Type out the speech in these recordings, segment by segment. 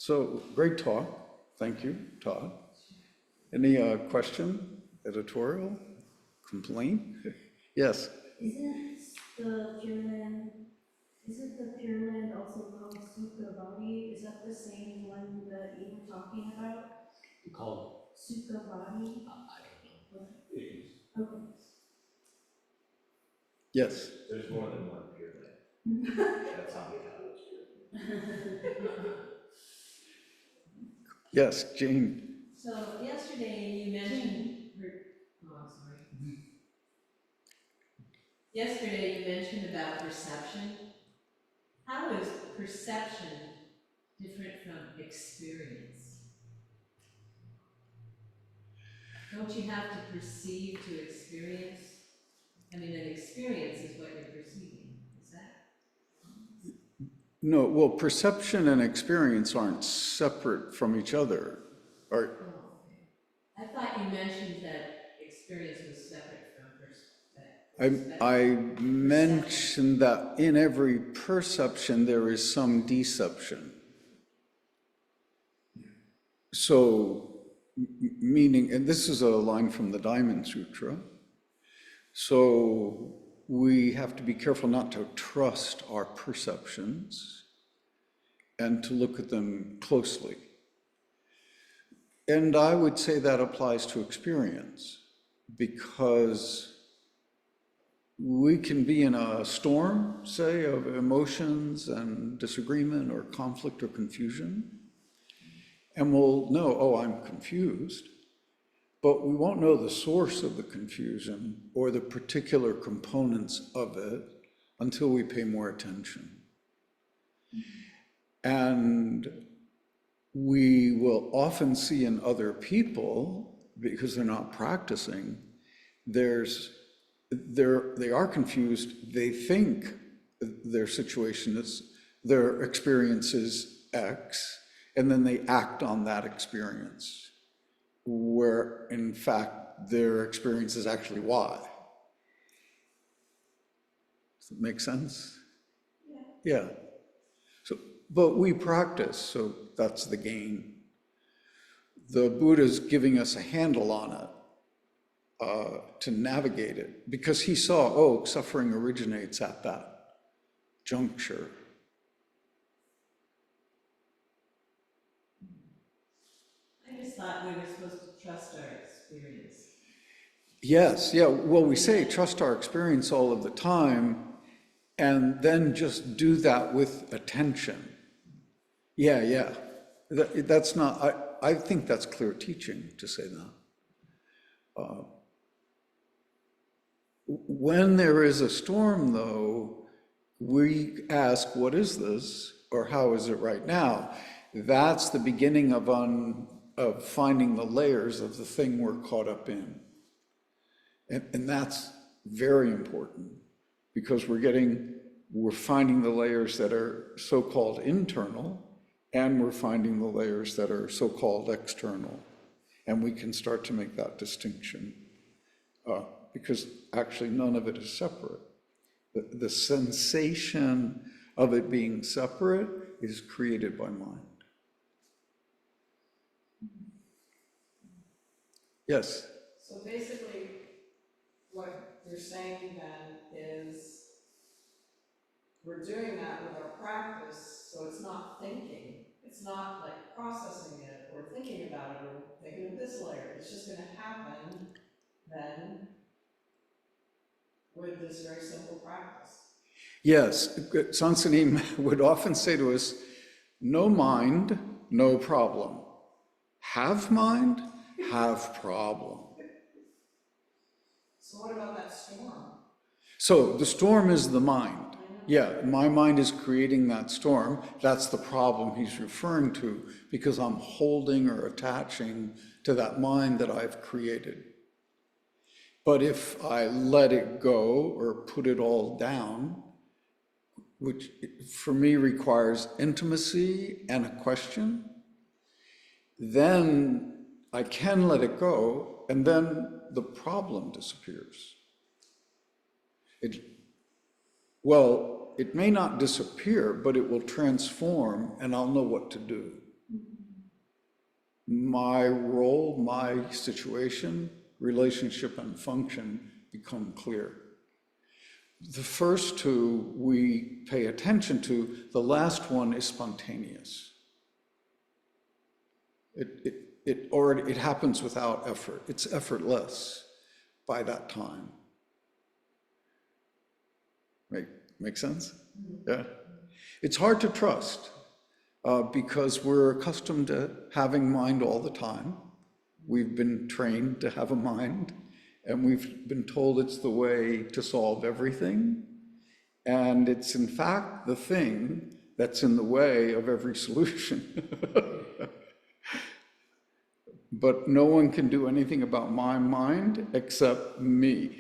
So, great talk. Thank you, Todd. Any question, editorial, complaint? Yes. The Pure Land, isn't the Pure Land also called Sukha Body? Is that the same one that you were talking about? Called? Sukha Body? I don't know. It is. Okay. Yes. There's more than one Pure Land. That's how we got it. Yes, Jane. So yesterday you mentioned, oh, I'm sorry. Yesterday you mentioned about perception. How is perception different from experience? Don't you have to perceive to experience? I mean, an experience is what you're perceiving, is that? No, well, perception and experience aren't separate from each other. Oh, okay. I thought you mentioned that experience was separate from perspective. I mentioned that in every perception there is some deception. So, meaning, and this is a line from the Diamond Sutra, so we have to be careful not to trust our perceptions and to look at them closely. And I would say that applies to experience, because we can be in a storm, say, of emotions and disagreement or conflict or confusion, and we'll know, oh, I'm confused, but we won't know the source of the confusion or the particular components of it until we pay more attention. And we will often see in other people, because they're not practicing, they are confused. They think their situation is, their experience is X, and then they act on that experience, where in fact their experience is actually Y. Does that make sense? Yeah. So, but we practice, so that's the gain. The Buddha's giving us a handle on it, to navigate it, because he saw, oh, suffering originates at that juncture. I just thought we were supposed to trust our experience. Yes, yeah, well, we say trust our experience all of the time, and then just do that with attention. Yeah. That's not, I think that's clear teaching to say that. When there is a storm, though, we ask, what is this? Or how is it right now? That's the beginning of finding the layers of the thing we're caught up in. And that's very important, because we're finding the layers that are so-called internal, and we're finding the layers that are so-called external. And we can start to make that distinction, because actually none of it is separate. The sensation of it being separate is created by mind. Yes? So basically, what you're saying then is we're doing that with our practice, so it's not thinking. It's not like processing it or thinking about it or thinking of this layer. It's just going to happen then with this very simple practice. Yes, Sansanim would often say to us, no mind, no problem. Have mind, have problem. So what about that storm? So the storm is the mind. Yeah, my mind is creating that storm. That's the problem he's referring to, because I'm holding or attaching to that mind that I've created. But if I let it go or put it all down, which for me requires intimacy and a question, then I can let it go, and then the problem disappears. It may not disappear, but it will transform, and I'll know what to do. my role, my situation, relationship, and function become clear. The first two we pay attention to, the last one is spontaneous. It happens without effort. It's effortless by that time. Make sense? Yeah. It's hard to trust because we're accustomed to having mind all the time. We've been trained to have a mind, and we've been told it's the way to solve everything. And it's in fact the thing that's in the way of every solution. But no one can do anything about my mind except me.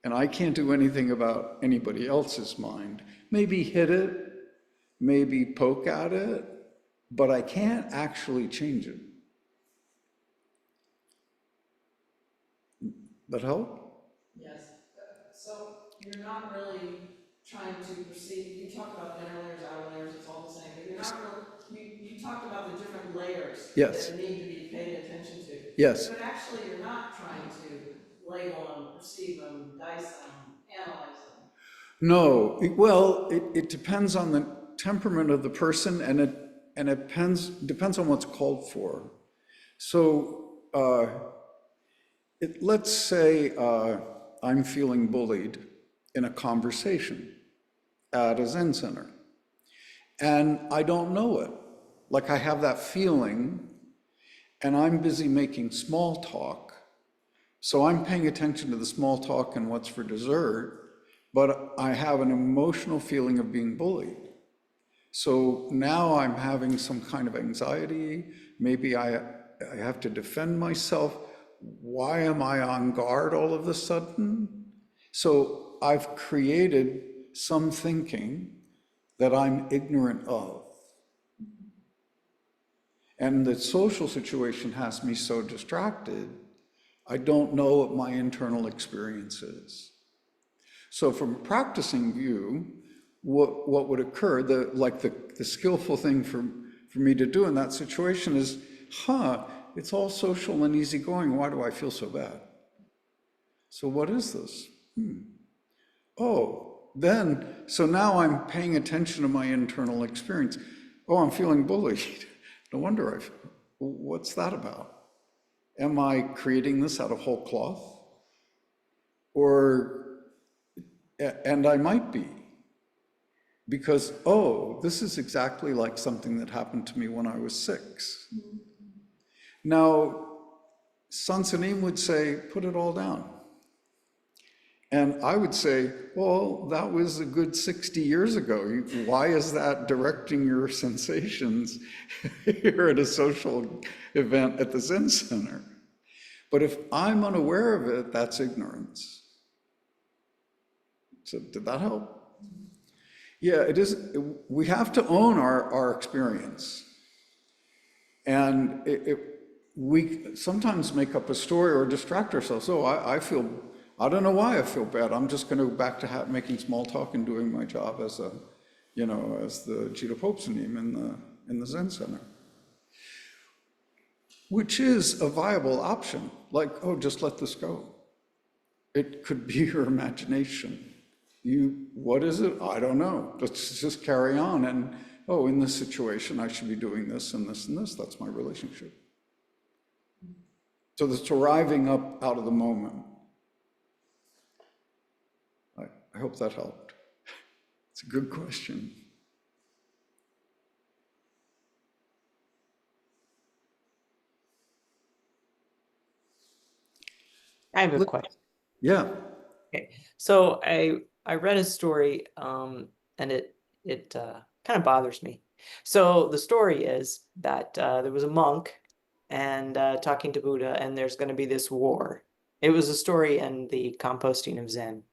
And I can't do anything about anybody else's mind. Maybe hit it, maybe poke at it, but I can't actually change it. That help? Yes, so you're not really trying to perceive, you talked about inner layers, outer layers, it's all the same, but you're not really, you talked about the different layers Yes. that need to be paid attention to. Yes. But actually, you're not trying to label them, perceive them, dice them, analyze them. No, it depends on the temperament of the person, and it depends on what's called for. So let's say I'm feeling bullied in a conversation at a Zen center, and I don't know it. Like I have that feeling, and I'm busy making small talk. So I'm paying attention to the small talk and what's for dessert, but I have an emotional feeling of being bullied. So now I'm having some kind of anxiety. Maybe I have to defend myself. Why am I on guard all of a sudden? So I've created some thinking that I'm ignorant of. And the social situation has me so distracted, I don't know what my internal experience is. So from a practicing view, what would occur, the skillful thing for me to do in that situation is, it's all social and easygoing, why do I feel so bad? So what is this? So now I'm paying attention to my internal experience. Oh, I'm feeling bullied. No wonder what's that about? Am I creating this out of whole cloth? And I might be, because, this is exactly like something that happened to me when I was 6. Now, Sansanim would say, put it all down. And I would say, well, that was a good 60 years ago. Why is that directing your sensations here at a social event at the Zen Center? But if I'm unaware of it, that's ignorance. So did that help? Yeah, it is. We have to own our experience. And we sometimes make up a story or distract ourselves. I don't know why I feel bad. I'm just going to go back to making small talk and doing my job as the JDPSN in the Zen Center. Which is a viable option. Like, just let this go. It could be your imagination. What is it? I don't know. Let's just carry on. And, in this situation, I should be doing this and this and this. That's my relationship. So it's arriving up out of the moment. I hope that helped. It's a good question. I have a question. Yeah. Okay, so I read a story, and it kind of bothers me. So the story is that there was a monk and talking to Buddha, and there's going to be this war. It was a story in the composting of Zen,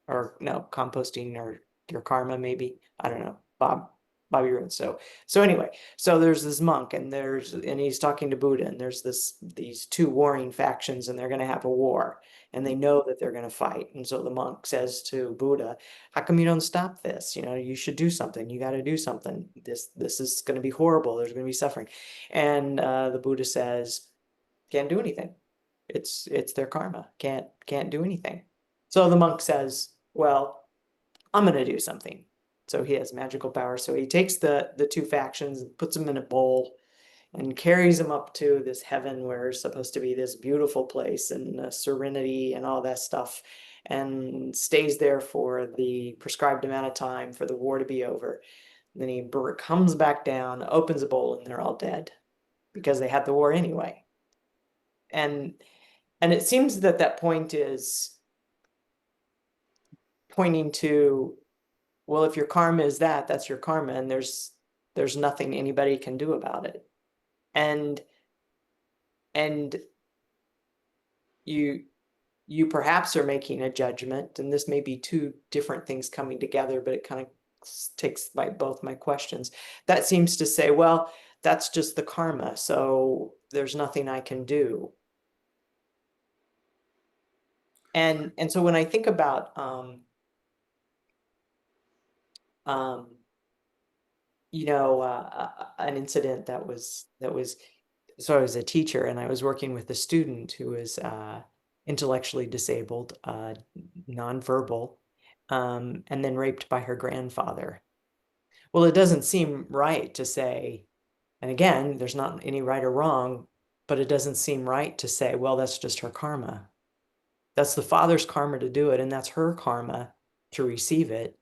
or no, composting or your karma, maybe. I don't know, Bob. Bobby ruined. So anyway, so there's this monk, and he's talking to Buddha, and there's these two warring factions, and they're going to have a war, and they know that they're going to fight. And so the monk says to Buddha, "How come you don't stop this? You know, you should do something. You got to do something. This is going to be horrible. There's going to be suffering." And the Buddha says, "Can't do anything. It's their karma. Can't do anything." So the monk says, "Well, I'm going to do something." So he has magical power. So he takes the two factions and puts them in a bowl and carries them up to this heaven where it's supposed to be this beautiful place and serenity and all that stuff, and stays there for the prescribed amount of time for the war to be over. And then he comes back down, opens a bowl, and they're all dead because they had the war anyway. And it seems that that point is pointing to, well, if your karma is that, that's your karma, and there's nothing anybody can do about it. And you perhaps are making a judgment, and this may be two different things coming together, but it kind of takes both my questions. That seems to say, well, that's just the karma, so there's nothing I can do. And so when I think about an incident that was so I was a teacher, and I was working with a student who was intellectually disabled, nonverbal, and then raped by her grandfather. Well, it doesn't seem right to say, and again, there's not any right or wrong, but it doesn't seem right to say, well, that's just her karma. That's the father's karma to do it, and that's her karma to receive it.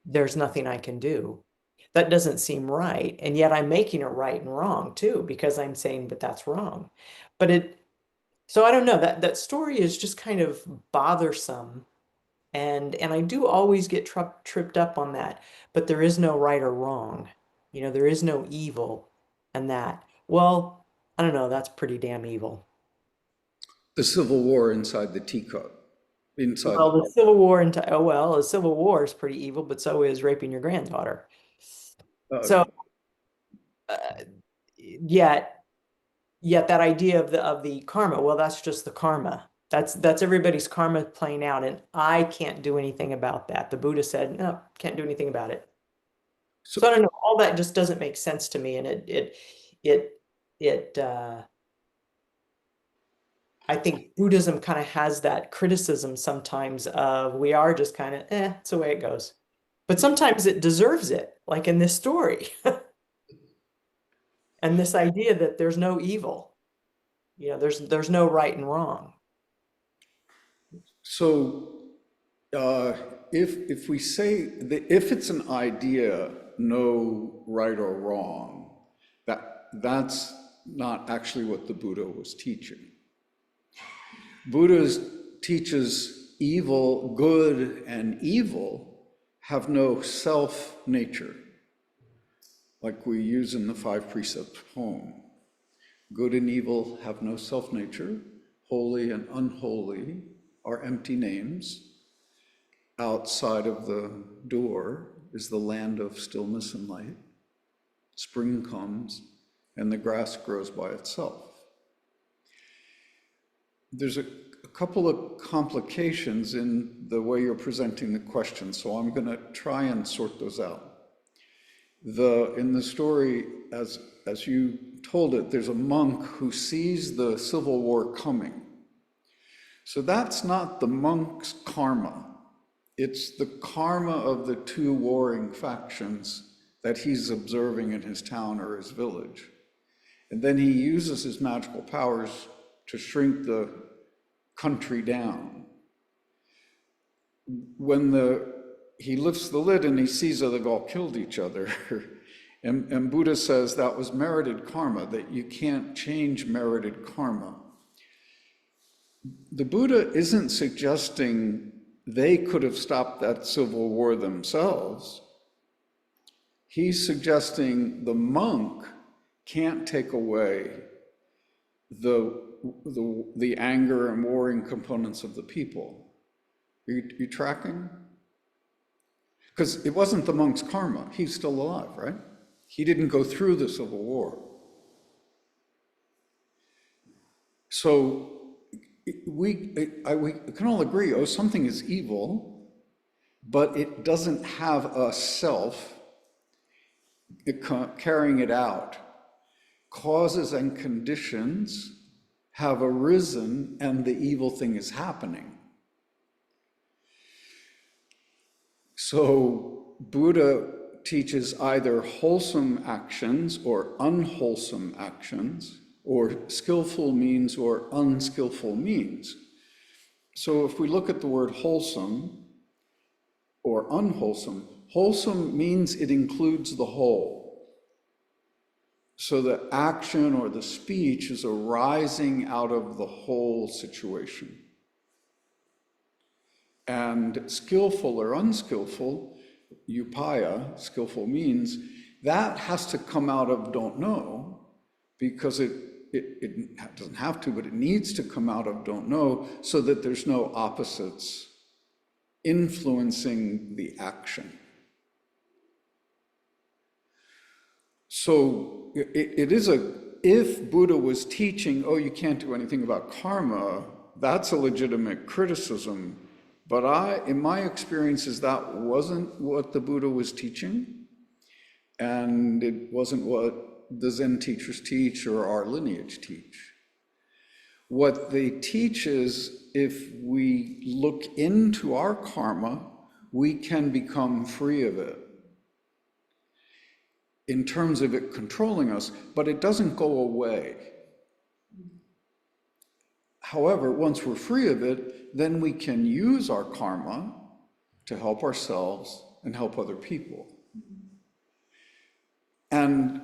There's nothing I can do. That doesn't seem right. And yet I'm making it right and wrong too, because I'm saying, but that's wrong. So I don't know, that story is just kind of bothersome. And I do always get tripped up on that, but there is no right or wrong. There is no evil in that. Well, I don't know, that's pretty damn evil. The Civil War inside the teacup, inside. Well, the Civil War the Civil War is pretty evil, but so is raping your granddaughter. So uh, yet that idea of the karma, well, that's just the karma. That's everybody's karma playing out, and I can't do anything about that. The Buddha said, no, can't do anything about it. So I don't know, all that just doesn't make sense to me, and I think Buddhism kind of has that criticism sometimes of, we are just kind of, it's the way it goes. But sometimes it deserves it, like in this story. And this idea that there's no evil, there's no right and wrong. So if we say that if it's an idea, no right or wrong, that's not actually what the Buddha was teaching. Buddha teaches evil, good, and evil have no self-nature, like we use in the 5 Precepts poem. Good and evil have no self-nature. Holy and unholy are empty names. Outside of the door is the land of stillness and light. Spring comes, and the grass grows by itself. There's a couple of complications in the way you're presenting the question, so I'm going to try and sort those out. In the story, as you told it, there's a monk who sees the Civil War coming. So that's not the monk's karma. It's the karma of the two warring factions that he's observing in his town or his village. And then he uses his magical powers to shrink the country down. When he lifts the lid and he sees that they've all killed each other, and Buddha says that was merited karma, that you can't change merited karma. The Buddha isn't suggesting they could have stopped that civil war themselves. He's suggesting the monk can't take away the anger and warring components of the people. You tracking? Because it wasn't the monk's karma. He's still alive, right? He didn't go through the Civil War. So we can all agree, oh, something is evil, but it doesn't have a self carrying it out. Causes and conditions have arisen and the evil thing is happening. So Buddha teaches either wholesome actions or unwholesome actions, or skillful means or unskillful means. So if we look at the word wholesome or unwholesome, wholesome means it includes the whole. So the action or the speech is arising out of the whole situation. And skillful or unskillful, upaya, skillful means, that has to come out of don't know, because it doesn't have to, but it needs to come out of don't know so that there's no opposites influencing the action. So it is if Buddha was teaching, oh, you can't do anything about karma, that's a legitimate criticism. But in my experiences, that wasn't what the Buddha was teaching. And it wasn't what the Zen teachers teach or our lineage teach. What they teach is if we look into our karma, we can become free of it in terms of it controlling us, but it doesn't go away. However, once we're free of it, then we can use our karma to help ourselves and help other people. And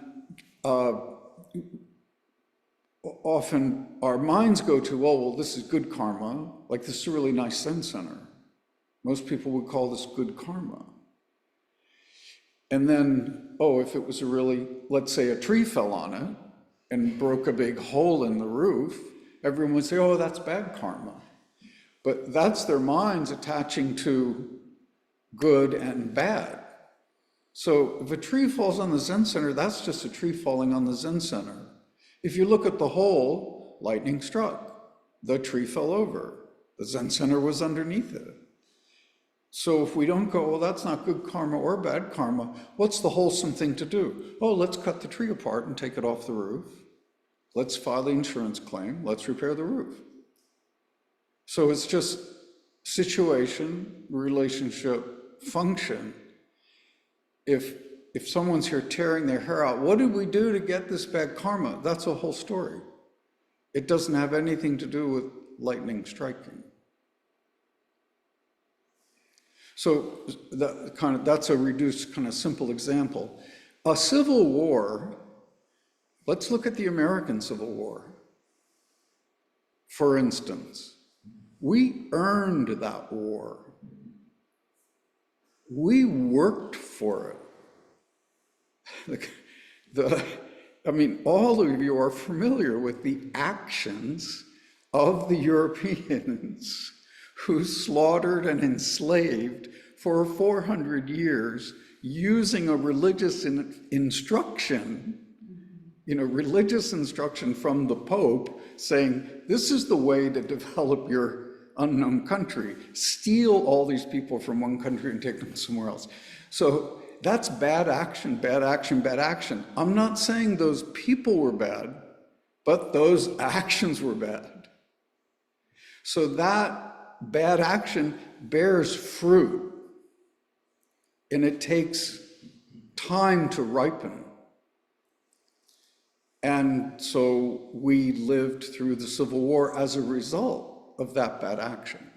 often our minds go to, oh, well, this is good karma, like this is a really nice Zen center. Most people would call this good karma. And then, oh, if it was a really, let's say a tree fell on it and broke a big hole in the roof, everyone would say, oh, that's bad karma. But that's their minds attaching to good and bad. So if a tree falls on the Zen center, that's just a tree falling on the Zen center. If you look at the hole, lightning struck. The tree fell over. The Zen center was underneath it. So if we don't go, well, that's not good karma or bad karma, what's the wholesome thing to do? Oh, let's cut the tree apart and take it off the roof. Let's file the insurance claim. Let's repair the roof. So it's just situation, relationship, function. If someone's here tearing their hair out, what did we do to get this bad karma? That's a whole story. It doesn't have anything to do with lightning striking. So that's a reduced kind of simple example. A civil war, let's look at the American Civil War. For instance, we earned that war. We worked for it. I mean, all of you are familiar with the actions of the Europeans who slaughtered and enslaved for 400 years using a religious instruction, religious instruction from the Pope saying, this is the way to develop your unknown country. Steal all these people from one country and take them somewhere else. So that's bad action, bad action, bad action. I'm not saying those people were bad, but those actions were bad. So that bad action bears fruit, and it takes time to ripen. And so we lived through the Civil War as a result of that bad action.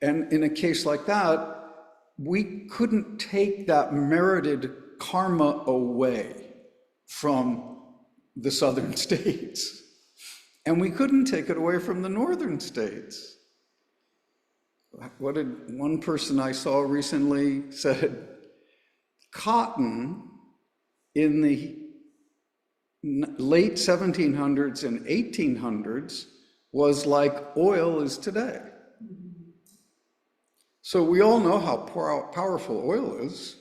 And in a case like that, we couldn't take that merited karma away from the southern states. And we couldn't take it away from the northern states. What did one person I saw recently said? Cotton in the late 1700s and 1800s was like oil is today. So we all know how powerful oil is.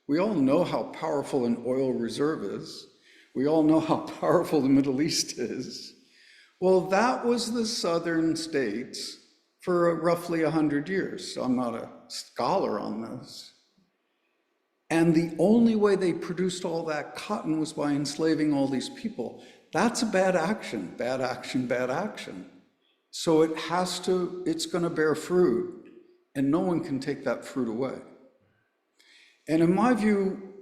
We all know how powerful an oil reserve is. We all know how powerful the Middle East is. Well, that was the southern states for roughly 100 years. So I'm not a scholar on this. And the only way they produced all that cotton was by enslaving all these people. That's a bad action, bad action, bad action. So it's going to bear fruit, and no one can take that fruit away. And in my view,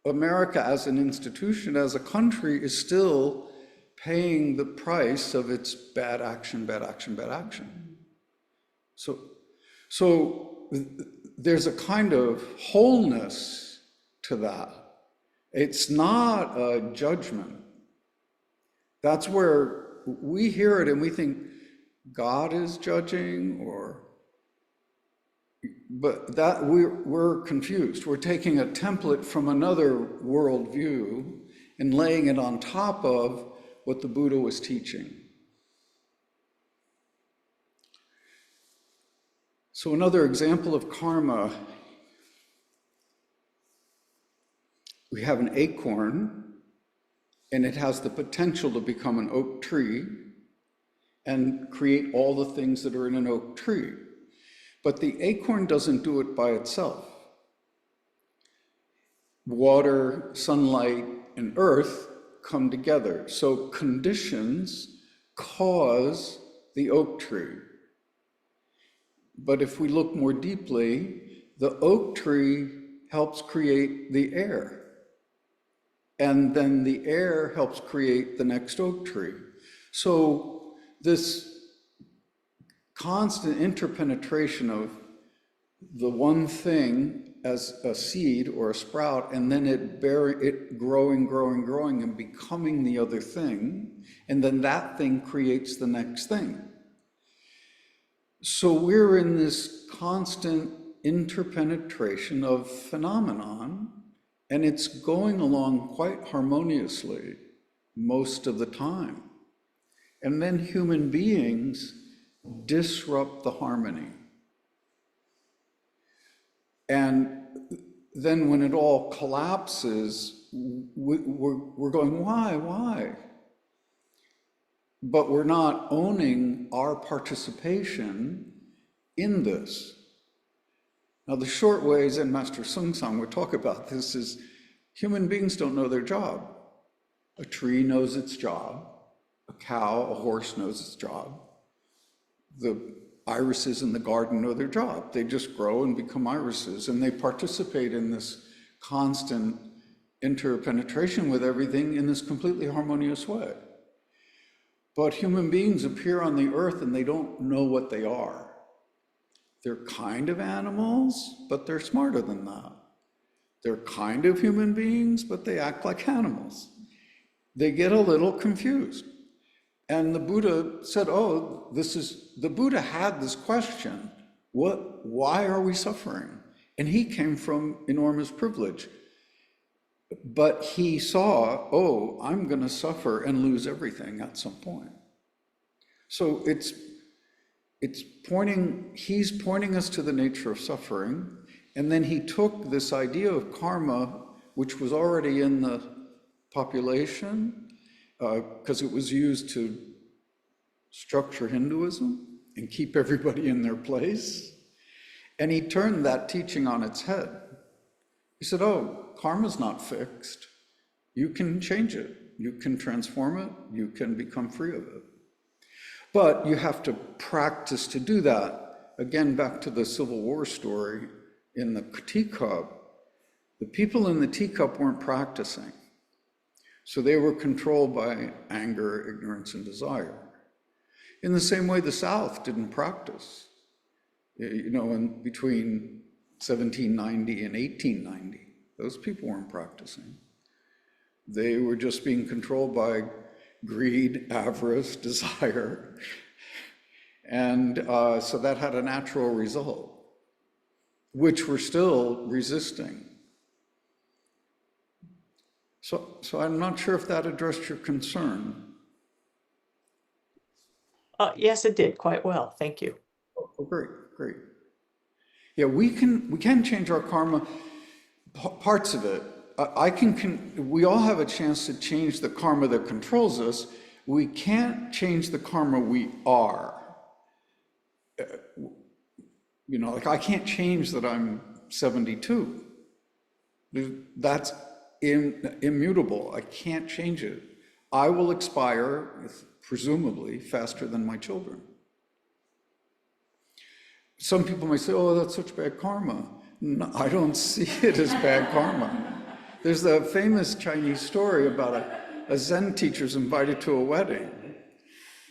America as an institution, as a country, is still paying the price of its bad action, bad action, bad action. So there's a kind of wholeness to that. It's not a judgment. That's where we hear it and we think God is judging, but that we're confused. We're taking a template from another worldview and laying it on top of what the Buddha was teaching. So another example of karma, we have an acorn, and it has the potential to become an oak tree and create all the things that are in an oak tree. But the acorn doesn't do it by itself. Water, sunlight, and earth come together. So conditions cause the oak tree. But if we look more deeply, the oak tree helps create the air. And then the air helps create the next oak tree. So this constant interpenetration of the one thing as a seed or a sprout, and then it growing, growing, growing, and becoming the other thing, and then that thing creates the next thing. So we're in this constant interpenetration of phenomenon, and it's going along quite harmoniously most of the time. And then human beings disrupt the harmony. And then when it all collapses, we're going, why? But we're not owning our participation in this. Now, the short way Zen Master Sung Song would talk about this is human beings don't know their job. A tree knows its job. A cow, a horse knows its job. The irises in the garden know their job. They just grow and become irises, and they participate in this constant interpenetration with everything in this completely harmonious way. But human beings appear on the earth and they don't know what they are. They're kind of animals, but they're smarter than that. They're kind of human beings, but they act like animals. They get a little confused. And the Buddha said, the Buddha had this question, why are we suffering? And he came from enormous privilege. But he saw, I'm going to suffer and lose everything at some point. So he's pointing us to the nature of suffering. And then he took this idea of karma, which was already in the population, because it was used to structure Hinduism and keep everybody in their place. And he turned that teaching on its head. He said, karma's not fixed. You can change it. You can transform it. You can become free of it. But you have to practice to do that. Again, back to the Civil War story in the teacup. The people in the teacup weren't practicing. So they were controlled by anger, ignorance, and desire. In the same way, the South didn't practice. In between 1790 and 1890, those people weren't practicing. They were just being controlled by greed, avarice, desire. And so that had a natural result, which we're still resisting. So I'm not sure if that addressed your concern. Yes, it did quite well. Thank you. Oh, great. Yeah, we can change our karma, parts of it. We all have a chance to change the karma that controls us. We can't change the karma we are. You know, like I can't change that I'm 72. That's immutable. I can't change it. I will expire, presumably, faster than my children. Some people may say, oh, that's such bad karma. No, I don't see it as bad karma. There's a famous Chinese story about a Zen teacher's invited to a wedding.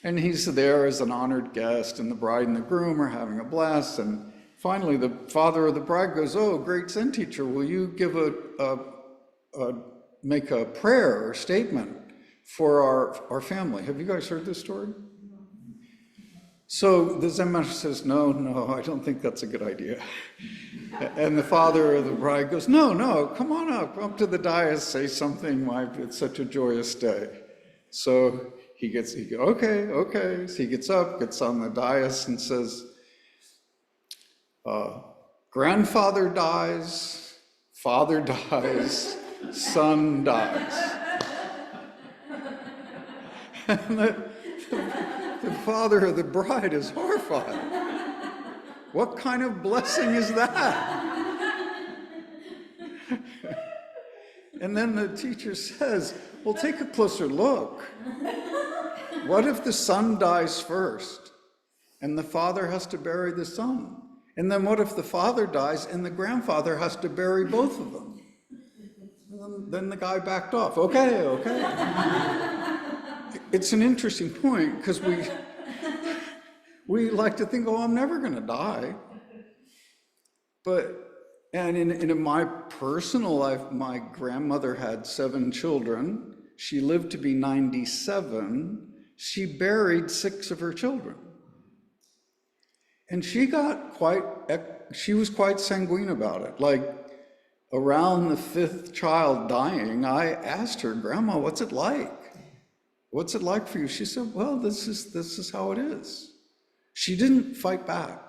And he's there as an honored guest, and the bride and the groom are having a blast. And finally, the father of the bride goes, oh, great Zen teacher, will you give make a prayer or statement for our family? Have you guys heard this story? So the Zen master says, no, I don't think that's a good idea. And the father of the bride goes, no, come on up to the dais, say something, it's such a joyous day. So he goes, okay. So he gets up, gets on the dais and says, grandfather dies, father dies, son dies. And the father of the bride is horrified. What kind of blessing is that? And then the teacher says, well, take a closer look. What if the son dies first and the father has to bury the son? And then what if the father dies and the grandfather has to bury both of them? And then the guy backed off. Okay. It's an interesting point because we like to think, oh, I'm never going to die. And in my personal life, my grandmother had 7 children. She lived to be 97. She buried 6 of her children. And she was quite sanguine about it. Like around the 5th child dying, I asked her, Grandma, what's it like? What's it like for you? She said, well, this is how it is. She didn't fight back.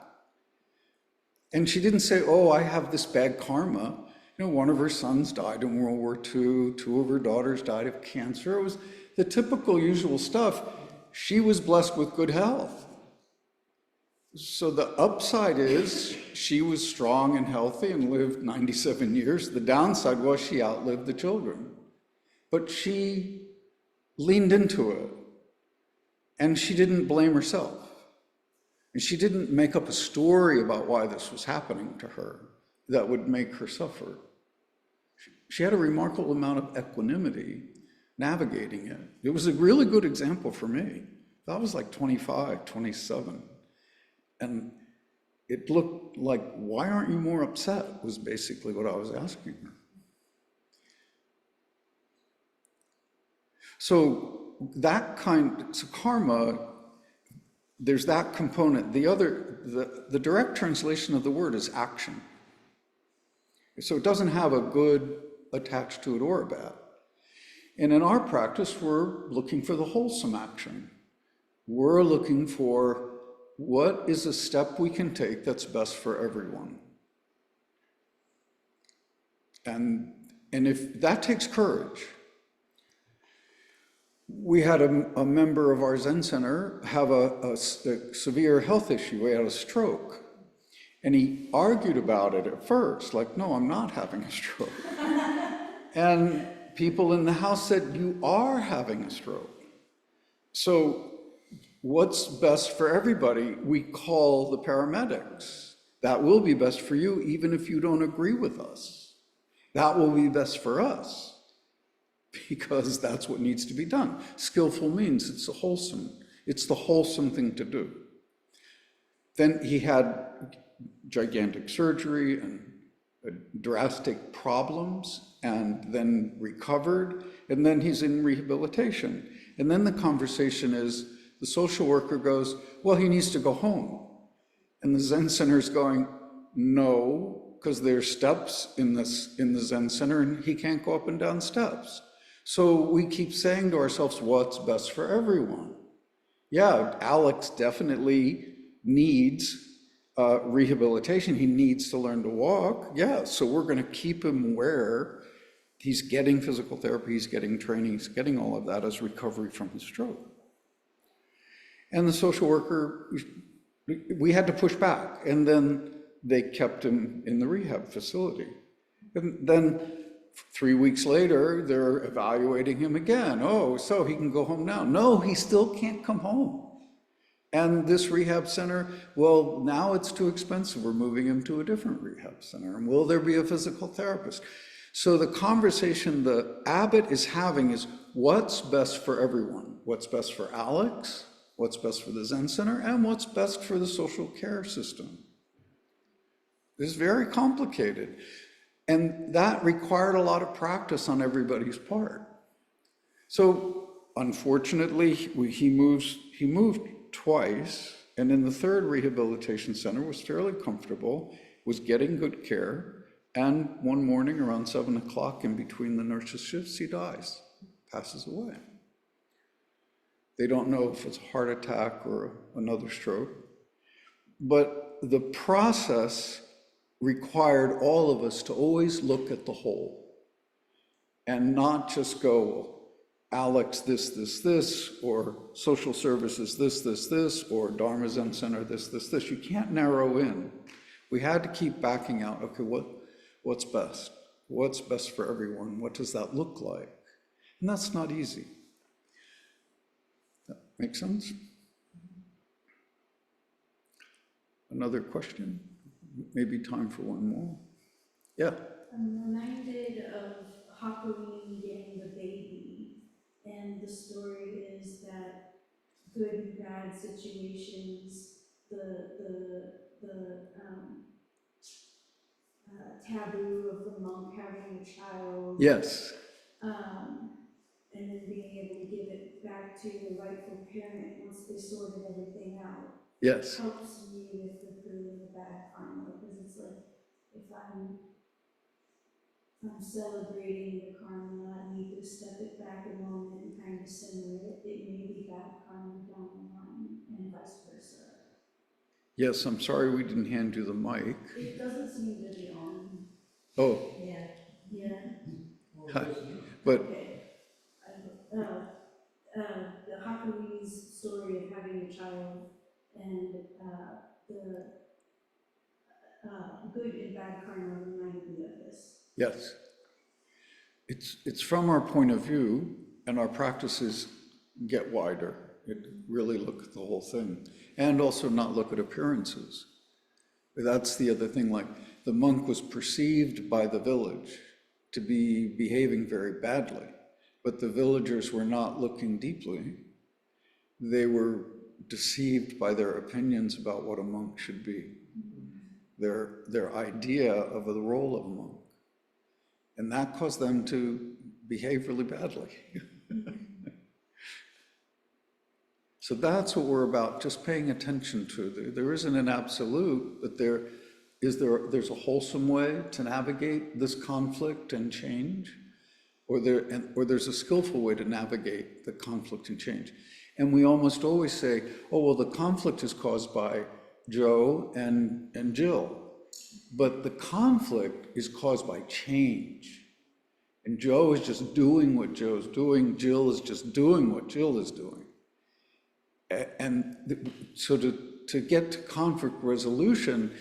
And she didn't say, oh, I have this bad karma. You know, one of her sons died in World War II, 2 of her daughters died of cancer. It was the typical usual stuff. She was blessed with good health. So the upside is she was strong and healthy and lived 97 years. The downside was she outlived the children. But she leaned into it, and she didn't blame herself. And she didn't make up a story about why this was happening to her that would make her suffer. She had a remarkable amount of equanimity navigating it. It was a really good example for me. I was like 25, 27. And it looked like, why aren't you more upset, was basically what I was asking her. So karma, there's that component. The direct translation of the word is action. So it doesn't have a good attached to it or a bad. And in our practice, we're looking for the wholesome action. We're looking for what is a step we can take that's best for everyone. And if that takes courage. We had a member of our Zen Center have a severe health issue. He had a stroke. And he argued about it at first, like, no, I'm not having a stroke. And people in the house said, you are having a stroke. So what's best for everybody? We call the paramedics. That will be best for you, even if you don't agree with us. That will be best for us, because that's what needs to be done. Skillful means it's the wholesome thing to do. Then he had gigantic surgery and drastic problems, and then recovered, and then he's in rehabilitation. And then the conversation is, the social worker goes, well, he needs to go home. And the Zen Center is going, no, because there's steps in the Zen Center, and he can't go up and down steps. So we keep saying to ourselves, what's best for everyone? Yeah, Alex definitely needs rehabilitation, he needs to learn to walk. Yeah, so we're going to keep him where he's getting physical therapy, he's getting training, he's getting all of that as recovery from his stroke. And the social worker, we had to push back, and then they kept him in the rehab facility. And then 3 weeks later, they're evaluating him again. Oh, so he can go home now. No, he still can't come home. And this rehab center, well, now it's too expensive. We're moving him to a different rehab center. And will there be a physical therapist? So the conversation the Abbott is having is what's best for everyone? What's best for Alex? What's best for the Zen Center? And what's best for the social care system? It's very complicated. And that required a lot of practice on everybody's part. So unfortunately, he moved twice, and in the third rehabilitation center was fairly comfortable, was getting good care, and one morning around 7 o'clock in between the nurses' shifts, he dies, passes away. They don't know if it's a heart attack or another stroke, but the process required all of us to always look at the whole and not just go, Alex, this, or social services, this, or Dharma Zen Center, this. You can't narrow in. We had to keep backing out, okay, what's best? What's best for everyone? What does that look like? And that's not easy. That make sense? Another question? Maybe time for one more. Yeah. I'm reminded of Hakuin getting the baby, and the story is that good and bad situations, the taboo of the monk having a child, Yes. and then being able to give it back to the rightful parent once they sorted everything out. Yes. Helps me with the feeling of bad karma, because it's like, if I'm celebrating the karma, I need to step it back a moment and kind of simmer it. It may be bad karma down the line, and vice versa. Yes, I'm sorry we didn't hand you the mic. It doesn't seem to be on. Oh, Yeah. Yeah. but Okay. The Hakui's story of having a child and the good and bad karma reminded me of this. yes. It's from our point of view, and our practices get wider. It really look at the whole thing, and also not look at appearances. That's the other thing, like the monk was perceived by the village to be behaving very badly, but the villagers were not looking deeply. They were deceived by their opinions about what a monk should be, their idea of the role of a monk. And that caused them to behave really badly. So that's what we're about, just paying attention to. There isn't an absolute, but there's a wholesome way to navigate this conflict and change, or there's a skillful way to navigate the conflict and change. And we almost always say, oh, well, the conflict is caused by Joe and Jill. But the conflict is caused by change. And Joe is just doing what Joe's doing. Jill is just doing what Jill is doing. And so to get to conflict resolution,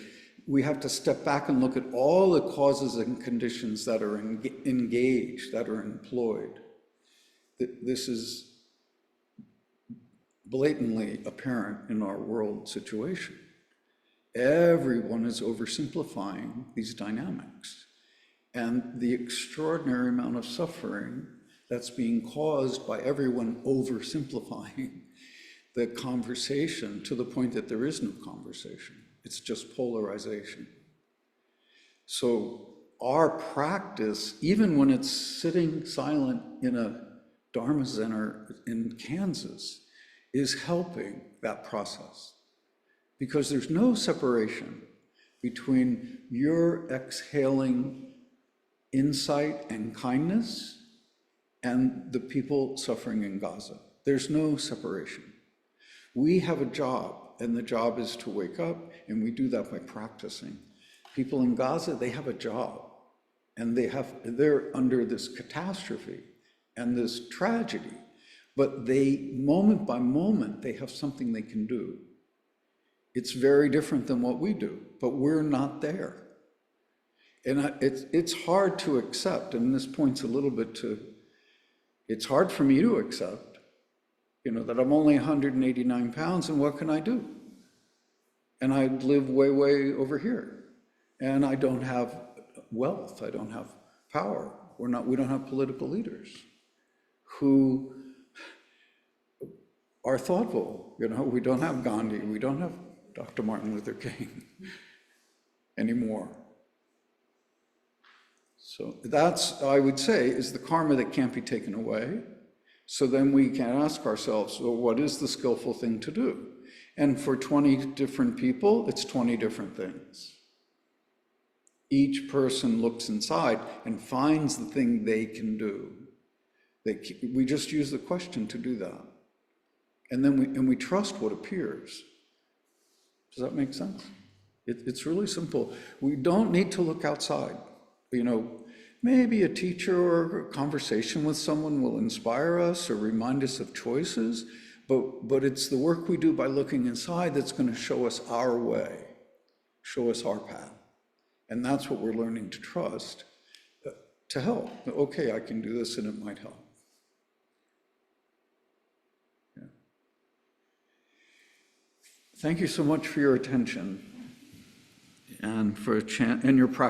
we have to step back and look at all the causes and conditions that are engaged, that are employed. This is blatantly apparent in our world situation. Everyone is oversimplifying these dynamics, and the extraordinary amount of suffering that's being caused by everyone oversimplifying the conversation to the point that there is no conversation. It's just polarization. So our practice, even when it's sitting silent in a Dharma center in Kansas, is helping that process. Because there's no separation between your exhaling insight and kindness and the people suffering in Gaza. There's no separation. We have a job, and the job is to wake up and we do that by practicing. People in Gaza, they have a job, and they're under this catastrophe and this tragedy, but moment by moment, they have something they can do. It's very different than what we do, but we're not there. And it's hard to accept, and this points a little bit to, it's hard for me to accept, that I'm only 189 pounds, and what can I do? And I live way, way over here. And I don't have wealth, I don't have power. We don't have political leaders who are thoughtful. We don't have Gandhi, we don't have Dr. Martin Luther King anymore. So that's, I would say, is the karma that can't be taken away. So then we can ask ourselves, well, what is the skillful thing to do? And for 20 different people, it's 20 different things. Each person looks inside and finds the thing they can do. We just use the question to do that. And then we trust what appears. Does that make sense? It's really simple. We don't need to look outside. Maybe a teacher or a conversation with someone will inspire us or remind us of choices, but it's the work we do by looking inside that's going to show us our way, show us our path. And that's what we're learning to trust, to help. Okay, I can do this and it might help. Yeah. Thank you so much for your attention and for your practice.